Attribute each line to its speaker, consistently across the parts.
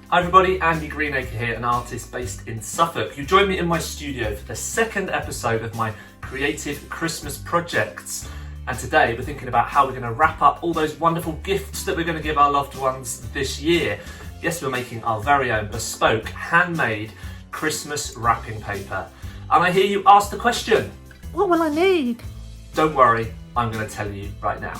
Speaker 1: Hi everybody, Andy Greenacre here, an artist based in Suffolk. You joined me in my studio for the second episode of my creative Christmas projects. And today we're thinking about how we're going to wrap up all those wonderful gifts that we're going to give our loved ones this year. Yes, we're making our very own bespoke, handmade Christmas wrapping paper. And I hear you ask the question,
Speaker 2: what will I need?
Speaker 1: Don't worry, I'm going to tell you right now.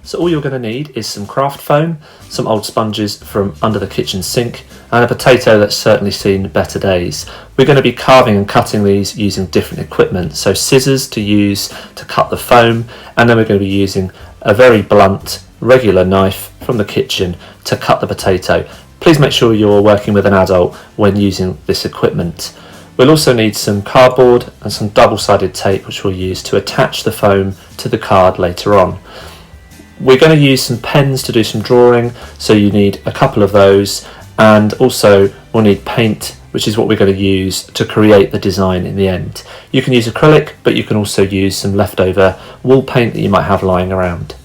Speaker 3: So all you're going to need is some craft foam, some old sponges from under the kitchen sink, and a potato that's certainly seen better days. We're going to be carving and cutting these using different equipment, so scissors to use to cut the foam, and then we're going to be using a very blunt, regular knife from the kitchen to cut the potato. Please make sure you're working with an adult when using this equipment. We'll also need some cardboard and some double-sided tape which we'll use to attach the foam to the card later on. We're going to use some pens to do some drawing, so you need a couple of those, and also we'll need paint, which is what we're going to use to create the design in the end. You can use acrylic, but you can also use some leftover wall paint that you might have lying around.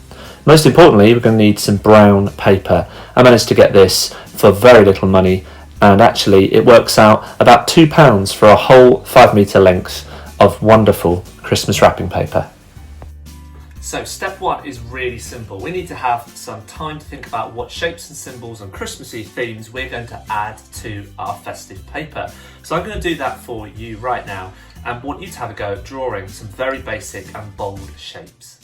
Speaker 3: Most importantly, we're going to need some brown paper. I managed to get this for very little money, and actually it works out about £2 for a whole 5 metre length of wonderful Christmas wrapping paper.
Speaker 1: So step one is really simple. We need to have some time to think about what shapes and symbols and Christmassy themes we're going to add to our festive paper. So I'm going to do that for you right now and want you to have a go at drawing some very basic and bold shapes.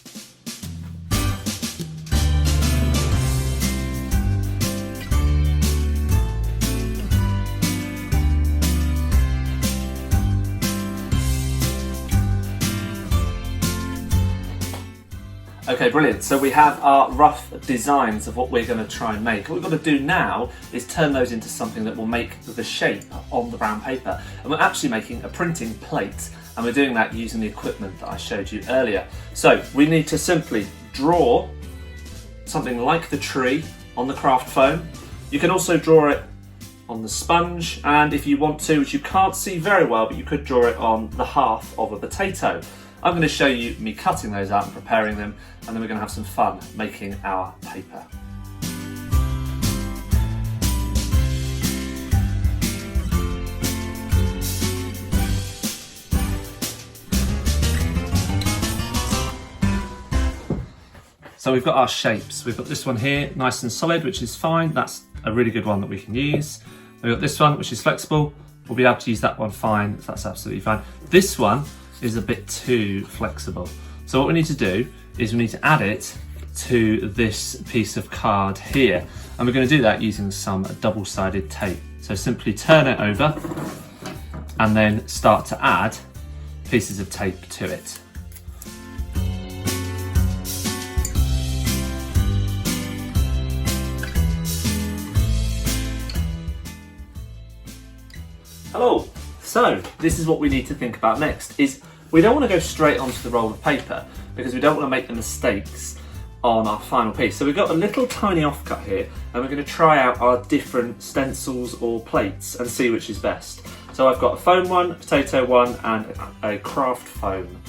Speaker 1: Okay, brilliant. So we have our rough designs of what we're going to try and make. What we've got to do now is turn those into something that will make the shape on the brown paper. And we're actually making a printing plate, and we're doing that using the equipment that I showed you earlier. So we need to simply draw something like the tree on the craft foam. You can also draw it on the sponge, and if you want to, which you can't see very well, but you could draw it on the half of a potato. I'm going to show you me cutting those out and preparing them, and then we're going to have some fun making our paper. So we've got our shapes. We've got this one here, nice and solid, which is fine. That's a really good one that we can use. We've got this one, which is flexible. We'll be able to use that one fine. So that's absolutely fine. This one is a bit too flexible. So what we need to do is we need to add it to this piece of card here. And we're going to do that using some double-sided tape. So simply turn it over and then start to add pieces of tape to it. Hello. So this is what we need to think about next, is we don't want to go straight onto the roll of paper because we don't want to make the mistakes on our final piece. So we've got a little tiny offcut here, and we're going to try out our different stencils or plates and see which is best. So I've got a foam one, a potato one, and a craft foam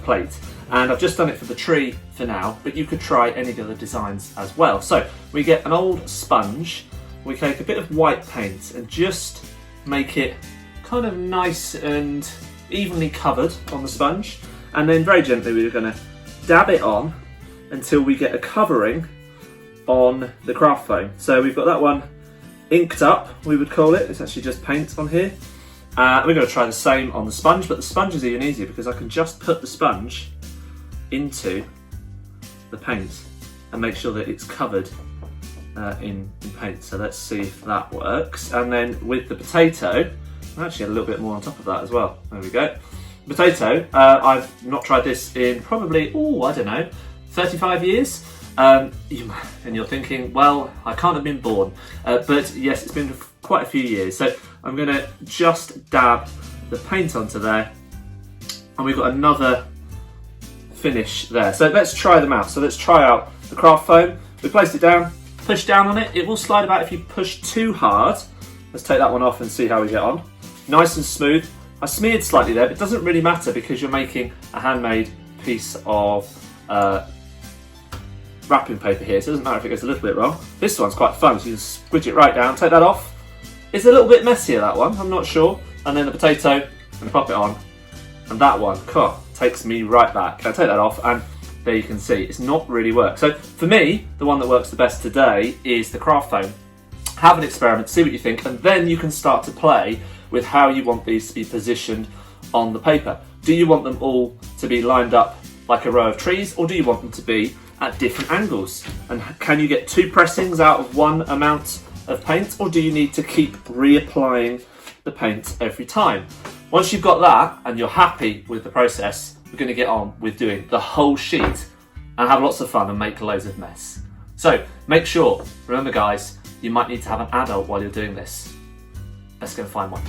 Speaker 1: plate. And I've just done it for the tree for now, but you could try any of the other designs as well. So we get an old sponge, we take a bit of white paint and just make it kind of nice and evenly covered on the sponge, and then very gently we're going to dab it on until we get a covering on the craft foam. So we've got that one inked up, we would call it. It's actually just paint on here. We're going to try the same on the sponge, but the sponge is even easier because I can just put the sponge into the paint and make sure that it's covered in paint. So let's see if that works. And then with the potato, I actually had a little bit more on top of that as well. There we go. Potato, I've not tried this in probably, I don't know, 35 years. And you're thinking, well, I can't have been born. But yes, it's been quite a few years. So I'm going to just dab the paint onto there. And we've got another finish there. So let's try them out. So let's try out the craft foam. We placed it down, push down on it. It will slide about if you push too hard. Let's take that one off and see how we get on. Nice and smooth. I smeared slightly there, but it doesn't really matter because you're making a handmade piece of wrapping paper here, so it doesn't matter if it goes a little bit wrong. This one's quite fun, so you can squidge it right down, take that off. It's a little bit messier, that one, I'm not sure. And then the potato, I'm gonna pop it on. And that one, takes me right back. I take that off, and there you can see, it's not really worked. So for me, the one that works the best today is the craft foam. Have an experiment, see what you think, and then you can start to play with how you want these to be positioned on the paper. Do you want them all to be lined up like a row of trees, or do you want them to be at different angles? And can you get 2 pressings out of 1 amount of paint, or do you need to keep reapplying the paint every time? Once you've got that and you're happy with the process, we're going to get on with doing the whole sheet and have lots of fun and make loads of mess. So make sure, remember guys, you might need to have an adult while you're doing this. Let's go and find one.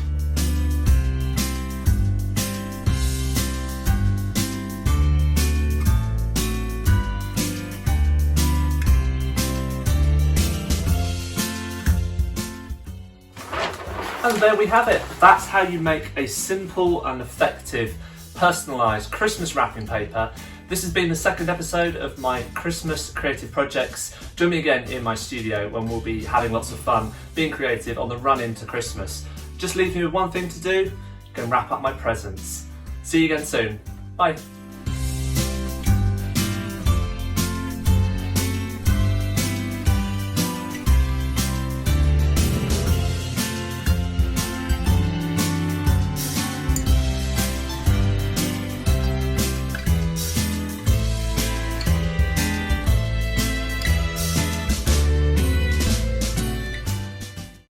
Speaker 1: And there we have it. That's how you make a simple and effective personalised Christmas wrapping paper. This has been the 2nd episode of my Christmas creative projects. Join me again in my studio when we'll be having lots of fun, being creative on the run into Christmas. Just leave me with one thing to do, go and wrap up my presents. See you again soon. Bye.